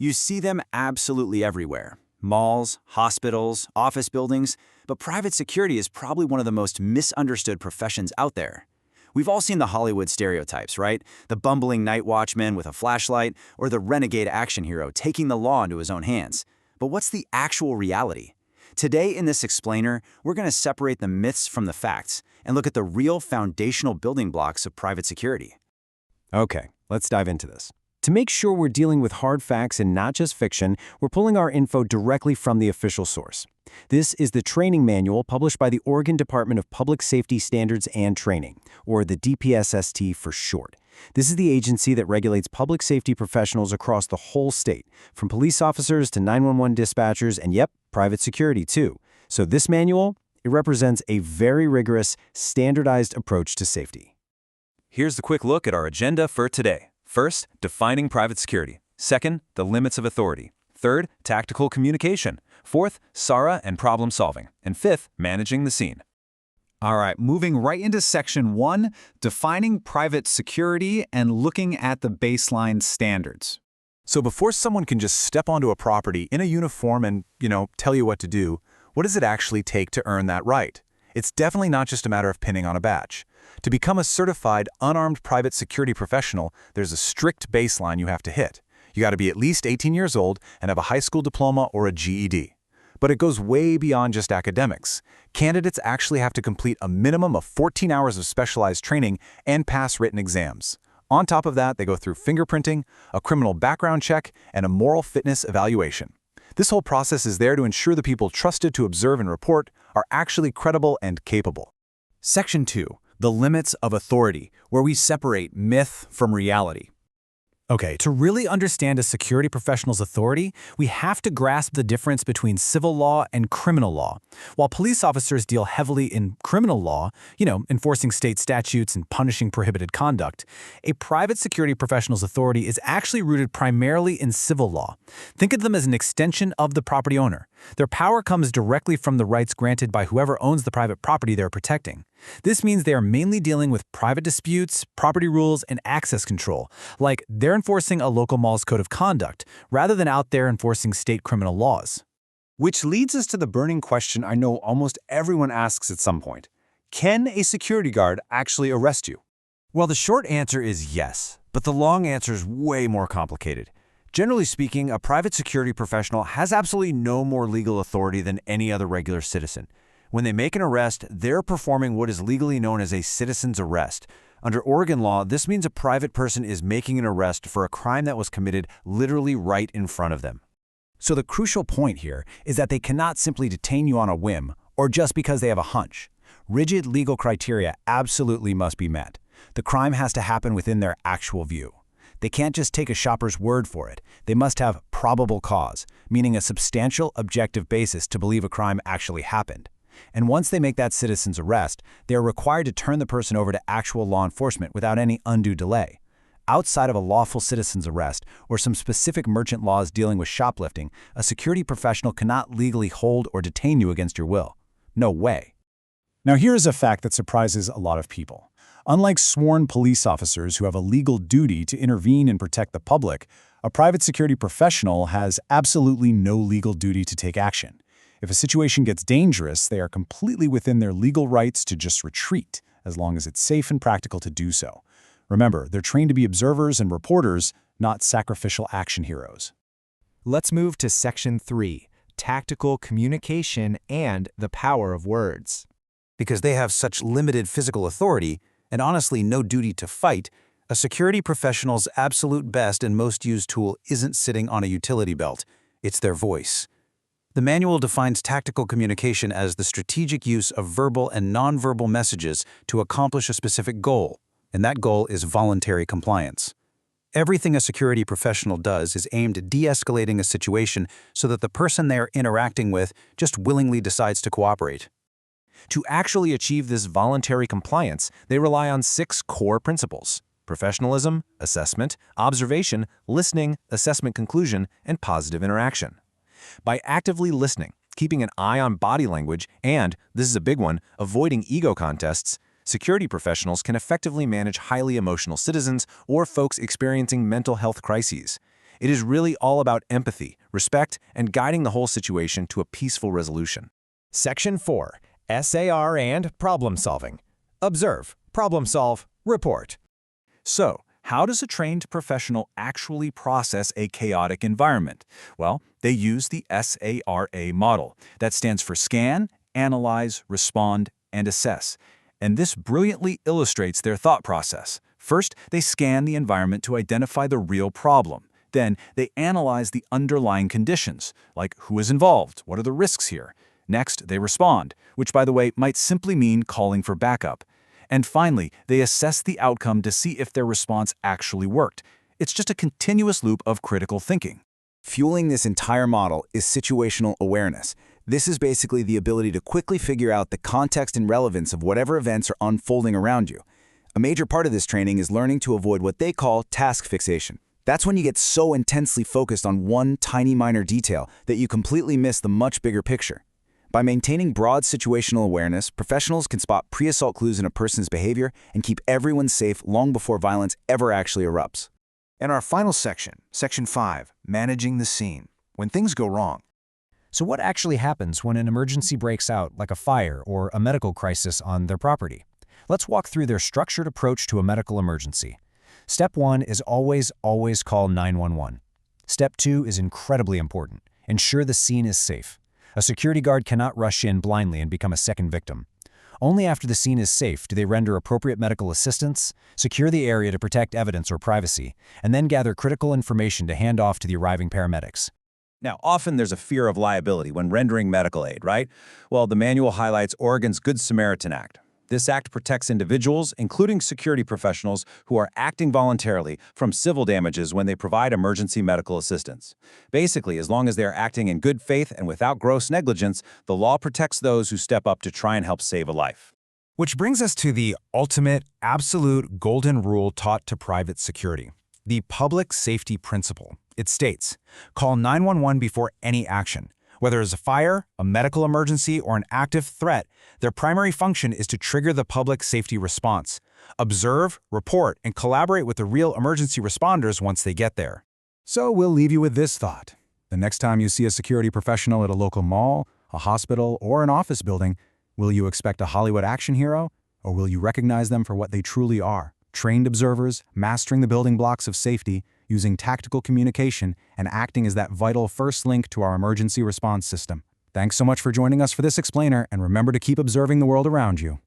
You see them absolutely everywhere. Malls, hospitals, office buildings, but private security is probably one of the most misunderstood professions out there. We've all seen the Hollywood stereotypes, right? The bumbling night watchman with a flashlight, or the renegade action hero taking the law into his own hands. But what's the actual reality? Today in this explainer, we're going to separate the myths from the facts and look at the real foundational building blocks of private security. Okay, let's dive into this. To make sure we're dealing with hard facts and not just fiction, we're pulling our info directly from the official source. This is the training manual published by the Oregon Department of Public Safety Standards and Training, or the DPSST for short. This is the agency that regulates public safety professionals across the whole state, from police officers to 911 dispatchers and, yep, private security too. So this manual, it represents a very rigorous, standardized approach to safety. Here's the quick look at our agenda for today. First, defining private security. Second, the limits of authority. Third, tactical communication. Fourth, SARA and problem solving. And fifth, managing the scene. All right, moving right into section 1, defining private security and looking at the baseline standards. So before someone can just step onto a property in a uniform and, tell you what to do, what does it actually take to earn that right? It's definitely not just a matter of pinning on a badge. To become a certified, unarmed private security professional, there's a strict baseline you have to hit. You got to be at least 18 years old and have a high school diploma or a GED. But it goes way beyond just academics. Candidates actually have to complete a minimum of 14 hours of specialized training and pass written exams. On top of that, they go through fingerprinting, a criminal background check, and a moral fitness evaluation. This whole process is there to ensure the people trusted to observe and report are actually credible and capable. Section 2. The limits of authority, where we separate myth from reality. Okay, to really understand a security professional's authority, we have to grasp the difference between civil law and criminal law. While police officers deal heavily in criminal law, enforcing state statutes and punishing prohibited conduct, a private security professional's authority is actually rooted primarily in civil law. Think of them as an extension of the property owner. Their power comes directly from the rights granted by whoever owns the private property they're protecting. This means they are mainly dealing with private disputes, property rules, and access control, like they're enforcing a local mall's code of conduct, rather than out there enforcing state criminal laws. Which leads us to the burning question I know almost everyone asks at some point. Can a security guard actually arrest you? Well, the short answer is yes, but the long answer is way more complicated. Generally speaking, a private security professional has absolutely no more legal authority than any other regular citizen. When they make an arrest, they're performing what is legally known as a citizen's arrest. Under Oregon law, this means a private person is making an arrest for a crime that was committed literally right in front of them. So the crucial point here is that they cannot simply detain you on a whim or just because they have a hunch. Rigid legal criteria absolutely must be met. The crime has to happen within their actual view. They can't just take a shopper's word for it. They must have probable cause, meaning a substantial objective basis to believe a crime actually happened. And once they make that citizen's arrest, they are required to turn the person over to actual law enforcement without any undue delay. Outside of a lawful citizen's arrest or some specific merchant laws dealing with shoplifting, a security professional cannot legally hold or detain you against your will. No way. Now here's a fact that surprises a lot of people. Unlike sworn police officers who have a legal duty to intervene and protect the public, a private security professional has absolutely no legal duty to take action. If a situation gets dangerous, they are completely within their legal rights to just retreat, as long as it's safe and practical to do so. Remember, they're trained to be observers and reporters, not sacrificial action heroes. Let's move to Section 3, Tactical Communication and the Power of Words. Because they have such limited physical authority, and honestly no duty to fight, a security professional's absolute best and most used tool isn't sitting on a utility belt, it's their voice. The manual defines tactical communication as the strategic use of verbal and nonverbal messages to accomplish a specific goal, and that goal is voluntary compliance. Everything a security professional does is aimed at de-escalating a situation so that the person they are interacting with just willingly decides to cooperate. To actually achieve this voluntary compliance, they rely on 6 core principles: professionalism, assessment, observation, listening, assessment conclusion, and positive interaction. By actively listening, keeping an eye on body language, and, this is a big one, avoiding ego contests, security professionals can effectively manage highly emotional citizens or folks experiencing mental health crises. It is really all about empathy, respect, and guiding the whole situation to a peaceful resolution. Section 4. SAR and problem solving. Observe, problem solve, report. So, how does a trained professional actually process a chaotic environment? Well, they use the SARA model. That stands for Scan, Analyze, Respond, and Assess. And this brilliantly illustrates their thought process. First, they scan the environment to identify the real problem. Then, they analyze the underlying conditions, like who is involved, what are the risks here. Next, they respond, which, by the way, might simply mean calling for backup. And finally, they assess the outcome to see if their response actually worked. It's just a continuous loop of critical thinking. Fueling this entire model is situational awareness. This is basically the ability to quickly figure out the context and relevance of whatever events are unfolding around you. A major part of this training is learning to avoid what they call task fixation. That's when you get so intensely focused on one tiny minor detail that you completely miss the much bigger picture. By maintaining broad situational awareness, professionals can spot pre-assault clues in a person's behavior and keep everyone safe long before violence ever actually erupts. And our final section, Section 5, Managing the Scene, when things go wrong. So what actually happens when an emergency breaks out, like a fire or a medical crisis on their property? Let's walk through their structured approach to a medical emergency. Step 1 is always call 911. Step 2 is incredibly important. Ensure the scene is safe. A security guard cannot rush in blindly and become a second victim. Only after the scene is safe do they render appropriate medical assistance, secure the area to protect evidence or privacy, and then gather critical information to hand off to the arriving paramedics. Now, often there's a fear of liability when rendering medical aid, right? Well, the manual highlights Oregon's Good Samaritan Act. This act protects individuals, including security professionals, who are acting voluntarily from civil damages when they provide emergency medical assistance. Basically, as long as they are acting in good faith and without gross negligence, the law protects those who step up to try and help save a life. Which brings us to the ultimate, absolute golden rule taught to private security, the public safety principle. It states, call 911 before any action. Whether it's a fire, a medical emergency, or an active threat, their primary function is to trigger the public safety response. Observe, report, and collaborate with the real emergency responders once they get there. So we'll leave you with this thought. The next time you see a security professional at a local mall, a hospital, or an office building, will you expect a Hollywood action hero, or will you recognize them for what they truly are? Trained observers, mastering the building blocks of safety, using tactical communication, and acting as that vital first link to our emergency response system. Thanks so much for joining us for this explainer, and remember to keep observing the world around you.